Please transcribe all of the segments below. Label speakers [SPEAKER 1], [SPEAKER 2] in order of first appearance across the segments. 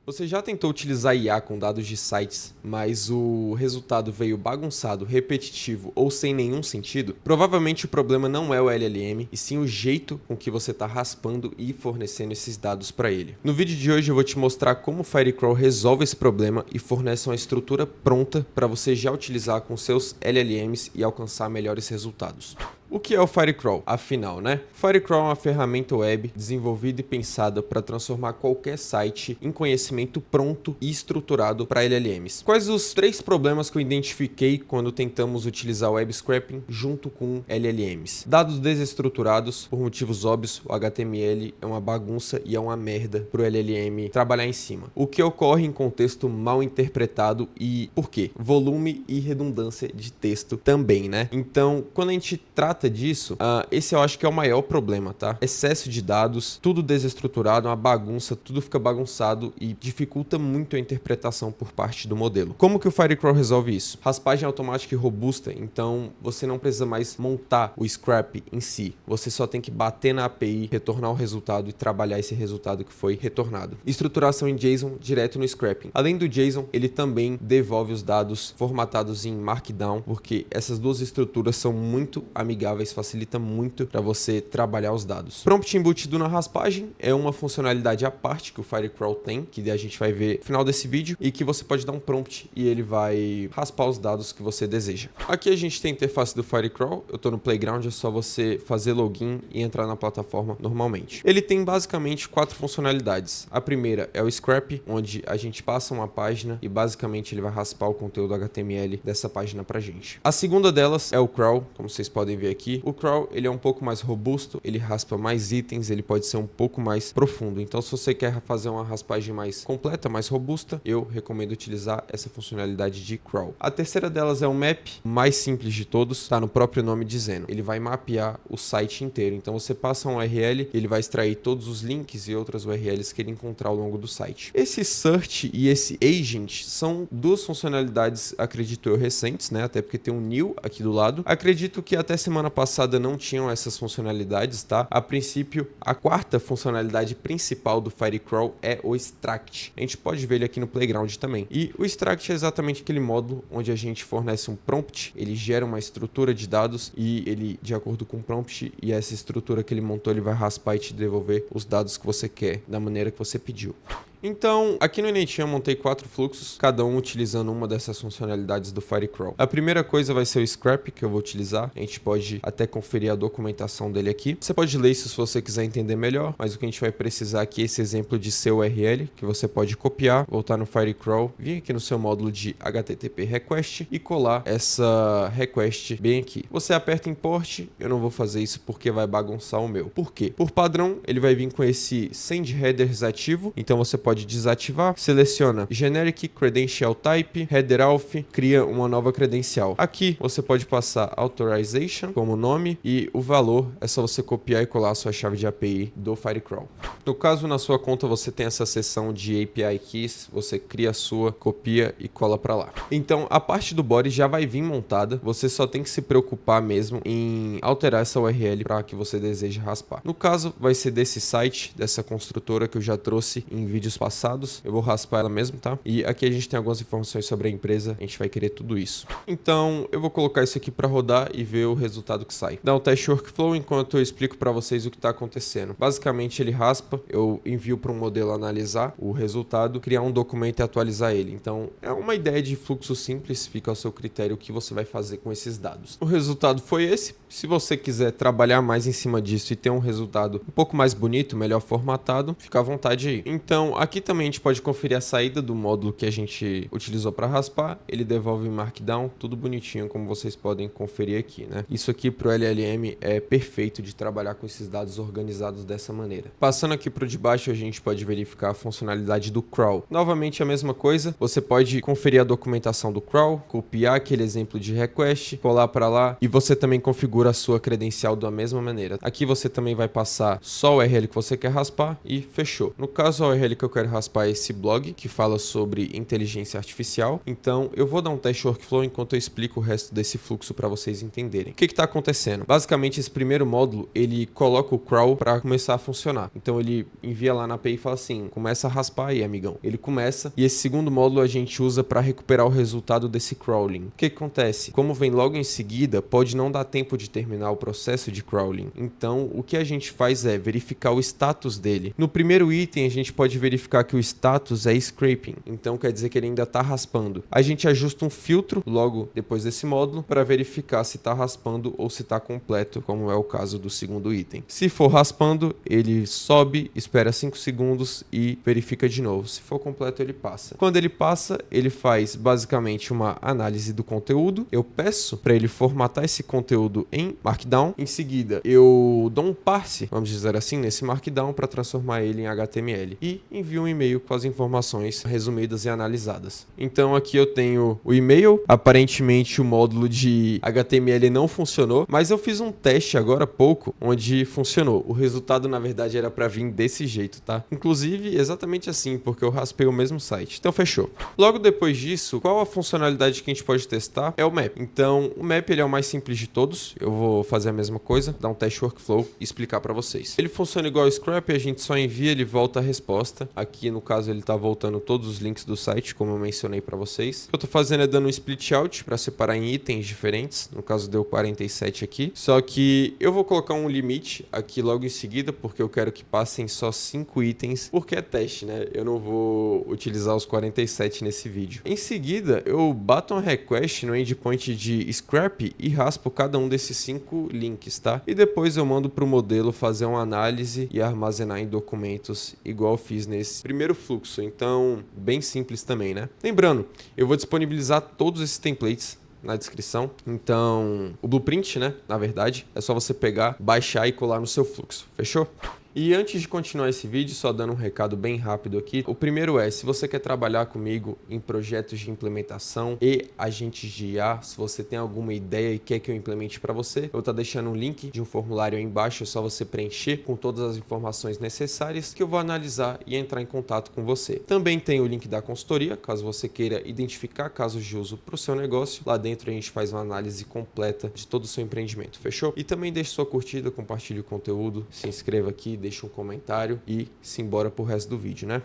[SPEAKER 1] Você já tentou utilizar IA com dados de sites, mas o resultado veio bagunçado, repetitivo ou sem nenhum sentido? Provavelmente o problema não é o LLM, e sim o jeito com que você está raspando e fornecendo esses dados para ele. No vídeo de hoje eu vou te mostrar como o Firecrawl resolve esse problema e fornece uma estrutura pronta para você já utilizar com seus LLMs e alcançar melhores resultados. O que é o Firecrawl? Afinal, né? Firecrawl é uma ferramenta web desenvolvida e pensada para transformar qualquer site em conhecimento pronto e estruturado para LLMs. Quais os 3 problemas que eu identifiquei quando tentamos utilizar web scraping junto com LLMs? Dados desestruturados, por motivos óbvios, o HTML é uma bagunça e é uma merda para o LLM trabalhar em cima. O que ocorre em contexto mal interpretado e por quê? Volume e redundância de texto também, né? Então, quando a gente trata disso, esse eu acho que é o maior problema, tá? Excesso de dados, tudo desestruturado, uma bagunça, tudo fica bagunçado e dificulta muito a interpretação por parte do modelo. Como que o Firecrawl resolve isso? Raspagem automática e robusta, então você não precisa mais montar o scrap em si, você só tem que bater na API, retornar o resultado e trabalhar esse resultado que foi retornado. Estruturação em JSON direto no scrapping. Além do JSON, ele também devolve os dados formatados em Markdown, porque essas duas estruturas são muito amigáveis, facilita muito para você trabalhar os dados. Prompt embutido na raspagem é uma funcionalidade à parte que o Firecrawl tem, que a gente vai ver no final desse vídeo, e que você pode dar um prompt e ele vai raspar os dados que você deseja. Aqui a gente tem a interface do Firecrawl, eu estou no Playground, é só você fazer login e entrar na plataforma normalmente. Ele tem basicamente 4 funcionalidades. A primeira é o Scrap, onde a gente passa uma página e basicamente ele vai raspar o conteúdo HTML dessa página pra gente. A segunda delas é o Crawl, como vocês podem ver aqui. O Crawl, ele é um pouco mais robusto, ele raspa mais itens, ele pode ser um pouco mais profundo. Então, se você quer fazer uma raspagem mais completa, mais robusta, eu recomendo utilizar essa funcionalidade de Crawl. A terceira delas é o Map, mais simples de todos, tá no próprio nome dizendo. Ele vai mapear o site inteiro. Então, você passa um URL, ele vai extrair todos os links e outras URLs que ele encontrar ao longo do site. Esse Search e esse Agent são duas funcionalidades, acredito eu, recentes, né? Até porque tem um New aqui do lado. Acredito que até semana passada não tinham essas funcionalidades, tá? A princípio, a quarta funcionalidade principal do Firecrawl é o Extract. A gente pode ver ele aqui no Playground também. E o Extract é exatamente aquele módulo onde a gente fornece um prompt, ele gera uma estrutura de dados e ele, de acordo com o prompt e essa estrutura que ele montou, ele vai raspar e te devolver os dados que você quer, da maneira que você pediu. Então, aqui no Init eu montei 4 fluxos, cada um utilizando uma dessas funcionalidades do Firecrawl. A primeira coisa vai ser o Scrap, que eu vou utilizar. A gente pode até conferir a documentação dele aqui. Você pode ler isso se você quiser entender melhor, mas o que a gente vai precisar aqui é esse exemplo de seu URL, que você pode copiar, voltar no Firecrawl, vir aqui no seu módulo de HTTP Request e colar essa request bem aqui. Você aperta Import, eu não vou fazer isso porque vai bagunçar o meu. Por quê? Por padrão, ele vai vir com esse Send Headers ativo, então você pode desativar, seleciona Generic Credential Type, Header Auth, cria uma nova credencial. Aqui você pode passar Authorization como nome e o valor é só você copiar e colar a sua chave de API do Firecrawl. No caso, na sua conta você tem essa seção de API Keys, você cria a sua, copia e cola para lá. Então a parte do body já vai vir montada, você só tem que se preocupar mesmo em alterar essa URL para que você deseje raspar. No caso, vai ser desse site, dessa construtora que eu já trouxe em vídeos passados, eu vou raspar ela mesmo, tá? E aqui a gente tem algumas informações sobre a empresa, a gente vai querer tudo isso. Então, eu vou colocar isso aqui para rodar e ver o resultado que sai. Dá um teste workflow enquanto eu explico para vocês o que está acontecendo. Basicamente, ele raspa, eu envio para um modelo analisar o resultado, criar um documento e atualizar ele. Então, é uma ideia de fluxo simples, fica ao seu critério o que você vai fazer com esses dados. O resultado foi esse. Se você quiser trabalhar mais em cima disso e ter um resultado um pouco mais bonito, melhor formatado, fica à vontade aí. Então, aqui também a gente pode conferir a saída do módulo que a gente utilizou para raspar. Ele devolve em Markdown, tudo bonitinho, como vocês podem conferir aqui, né? Isso aqui para o LLM é perfeito de trabalhar com esses dados organizados dessa maneira. Passando aqui para o de baixo, a gente pode verificar a funcionalidade do Crawl. Novamente a mesma coisa, você pode conferir a documentação do Crawl, copiar aquele exemplo de request, colar para lá e você também configura a sua credencial da mesma maneira. Aqui você também vai passar só o URL que você quer raspar e fechou. No caso, a URL que eu quero raspar esse blog que fala sobre inteligência artificial. Então eu vou dar um teste workflow enquanto eu explico o resto desse fluxo para vocês entenderem. O que está acontecendo? Basicamente, esse primeiro módulo, ele coloca o crawl para começar a funcionar. Então ele envia lá na API e fala assim, começa a raspar aí, amigão. Ele começa, e esse segundo módulo a gente usa para recuperar o resultado desse crawling. O que acontece? Como vem logo em seguida, pode não dar tempo de terminar o processo de crawling. Então o que a gente faz é verificar o status dele. No primeiro item, a gente pode verificar que o status é scraping. Então quer dizer que ele ainda está raspando. A gente ajusta um filtro logo depois desse módulo para verificar se está raspando ou se está completo, como é o caso do segundo item. Se for raspando, ele sobe, espera 5 segundos e verifica de novo. Se for completo, ele passa. Quando ele passa, ele faz basicamente uma análise do conteúdo. Eu peço para ele formatar esse conteúdo em Markdown. Em seguida, eu dou um parse, vamos dizer assim, nesse Markdown para transformar ele em HTML e envio um e-mail com as informações resumidas e analisadas. Então aqui eu tenho o e-mail. Aparentemente o módulo de HTML não funcionou, mas eu fiz um teste agora há pouco onde funcionou. O resultado na verdade era para vir desse jeito, tá? Inclusive exatamente assim, porque eu raspei o mesmo site. Então fechou. Logo depois disso, qual a funcionalidade que a gente pode testar? É o map. Então o map ele é o mais simples de todos. Eu vou fazer a mesma coisa, dar um teste workflow e explicar para vocês. Ele funciona igual ao Scrap, a gente só envia, ele volta a resposta. Aqui no caso ele tá voltando todos os links do site, como eu mencionei para vocês. O que eu tô fazendo é dando um split out para separar em itens diferentes. No caso deu 47 aqui. Só que eu vou colocar um limite aqui logo em seguida, porque eu quero que passem só 5 itens, porque é teste, né? Eu não vou utilizar os 47 nesse vídeo. Em seguida, eu bato um request no endpoint de Scrap e raspo cada um desses 5 links, tá? E depois eu mando para o modelo fazer uma análise e armazenar em documentos, igual eu fiz nesse primeiro fluxo. Então, bem simples também, né? Lembrando, eu vou disponibilizar todos esses templates na descrição. Então, o blueprint, né? Na verdade, é só você pegar, baixar e colar no seu fluxo. Fechou? E antes de continuar esse vídeo, só dando um recado bem rápido aqui. O primeiro é, se você quer trabalhar comigo em projetos de implementação e agentes de IA, se você tem alguma ideia e quer que eu implemente para você, eu vou estar deixando um link de um formulário aí embaixo, é só você preencher com todas as informações necessárias que eu vou analisar e entrar em contato com você. Também tem o link da consultoria, caso você queira identificar casos de uso para o seu negócio. Lá dentro a gente faz uma análise completa de todo o seu empreendimento, fechou? E também deixe sua curtida, compartilhe o conteúdo, se inscreva aqui, deixa um comentário e simbora pro resto do vídeo, né?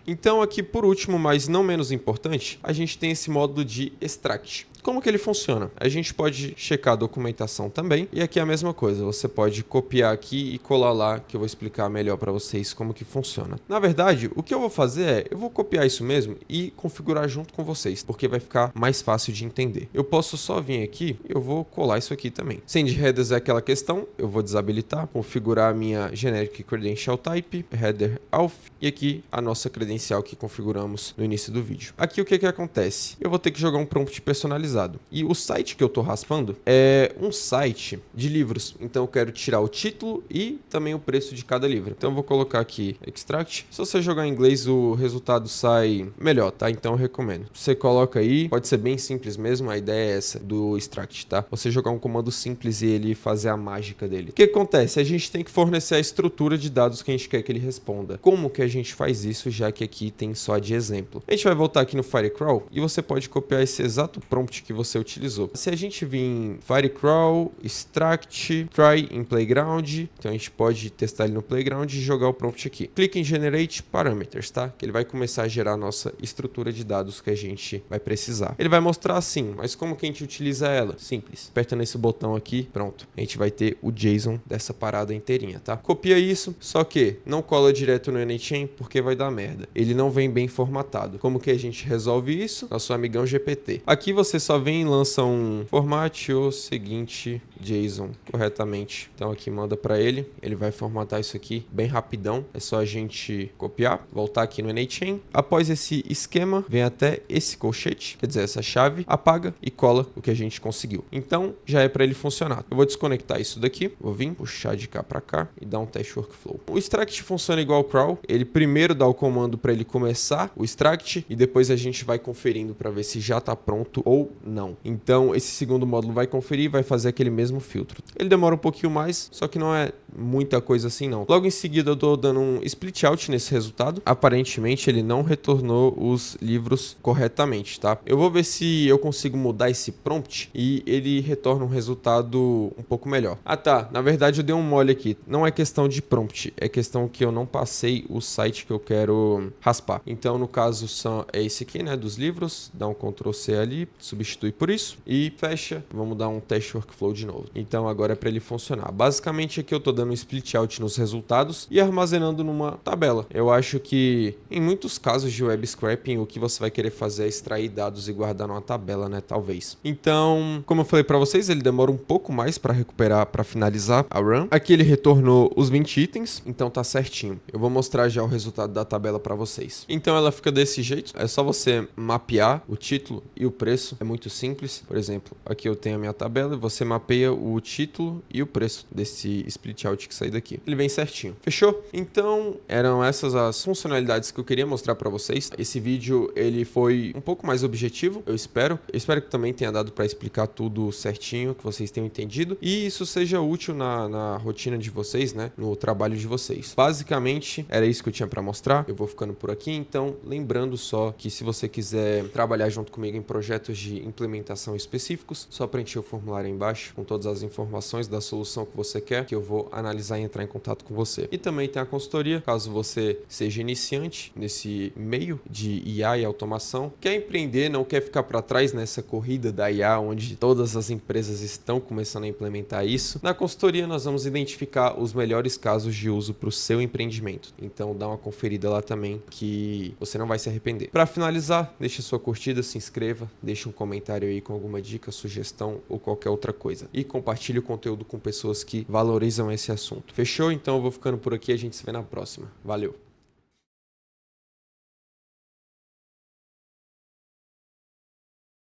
[SPEAKER 1] Então aqui por último, mas não menos importante, a gente tem esse módulo de extract. Como que ele funciona? A gente pode checar a documentação também, e aqui é a mesma coisa, você pode copiar aqui e colar lá, que eu vou explicar melhor para vocês como que funciona. Na verdade, o que eu vou fazer é, eu vou copiar isso mesmo e configurar junto com vocês, porque vai ficar mais fácil de entender. Eu posso só vir aqui e eu vou colar isso aqui também. Send headers é aquela questão, eu vou desabilitar, configurar a minha generic credential type, header auth, e aqui a nossa credencial que configuramos no início do vídeo. Aqui o que acontece? Eu vou ter que jogar um prompt personalizado. E o site que eu tô raspando é um site de livros. Então eu quero tirar o título e também o preço de cada livro. Então eu vou colocar aqui extract. Se você jogar em inglês, o resultado sai melhor, tá? Então eu recomendo. Você coloca aí, pode ser bem simples mesmo. A ideia é essa do extract, tá? Você jogar um comando simples e ele fazer a mágica dele. O que acontece? A gente tem que fornecer a estrutura de dados que a gente quer que ele responda. Como que a gente faz isso, já que aqui tem só de exemplo? A gente vai voltar aqui no Firecrawl e você pode copiar esse exato prompt que você utilizou. Se a gente vir em Firecrawl, extract, try em playground, então a gente pode testar ele no playground e jogar o prompt aqui. Clique em generate parameters, tá? Que ele vai começar a gerar a nossa estrutura de dados que a gente vai precisar. Ele vai mostrar assim, mas como que a gente utiliza ela? Simples. Aperta nesse botão aqui, pronto. A gente vai ter o JSON dessa parada inteirinha, tá? Copia isso, só que não cola direto no NChain porque vai dar merda. Ele não vem bem formatado. Como que a gente resolve isso? Nosso amigão GPT. Aqui você só vem e lança um formate o seguinte JSON corretamente. Então aqui manda para ele, ele vai formatar isso aqui bem rapidão. É só a gente copiar, voltar aqui no NChain. Após esse esquema, vem até esse colchete, quer dizer, essa chave, apaga e cola o que a gente conseguiu. Então já é para ele funcionar. Eu vou desconectar isso daqui, vou vir, puxar de cá para cá e dar um teste workflow. O extract funciona igual ao crawl. Ele primeiro dá o comando para ele começar o extract e depois a gente vai conferindo para ver se já está pronto ou não. Então esse segundo módulo vai conferir, vai fazer aquele mesmo mesmo filtro. Ele demora um pouquinho mais, só que não é muita coisa assim não. Logo em seguida eu tô dando um split out nesse resultado. Aparentemente ele não retornou os livros corretamente, tá? Eu vou ver se eu consigo mudar esse prompt e ele retorna um resultado um pouco melhor. Ah tá, na verdade eu dei um mole aqui. Não é questão de prompt, é questão que eu não passei o site que eu quero raspar. Então no caso é esse aqui, né, dos livros. Dá um Ctrl C ali, substitui por isso e fecha. Vamos dar um teste workflow de novo. Então agora é para ele funcionar. Basicamente aqui eu tô dando um split out nos resultados e armazenando numa tabela. Eu acho que em muitos casos de web scraping o que você vai querer fazer é extrair dados e guardar numa tabela, né, talvez. Então, como eu falei para vocês, ele demora um pouco mais para recuperar, para finalizar a run. Aqui ele retornou os 20 itens, então tá certinho. Eu vou mostrar já o resultado da tabela para vocês. Então ela fica desse jeito. É só você mapear o título e o preço. É muito simples. Por exemplo, aqui eu tenho a minha tabela e você mapeia o título e o preço desse split out que sair daqui. Ele vem certinho. Fechou? Então, eram essas as funcionalidades que eu queria mostrar para vocês. Esse vídeo, ele foi um pouco mais objetivo, eu espero. Eu espero que também tenha dado para explicar tudo certinho, que vocês tenham entendido. E isso seja útil na rotina de vocês, né? No trabalho de vocês. Basicamente, era isso que eu tinha para mostrar. Eu vou ficando por aqui, então, lembrando só que se você quiser trabalhar junto comigo em projetos de implementação específicos, só preencher o formulário aí embaixo com todas as informações da solução que você quer, que eu vou analisar e entrar em contato com você. E também tem a consultoria, caso você seja iniciante nesse meio de IA e automação, quer empreender, não quer ficar para trás nessa corrida da IA, onde todas as empresas estão começando a implementar isso. Na consultoria nós vamos identificar os melhores casos de uso para o seu empreendimento. Então dá uma conferida lá também, que você não vai se arrepender. Para finalizar, deixa sua curtida, se inscreva, deixa um comentário aí com alguma dica, sugestão ou qualquer outra coisa. E compartilhe o conteúdo com pessoas que valorizam esse assunto. Fechou? Então eu vou ficando por aqui, a gente se vê na próxima. Valeu!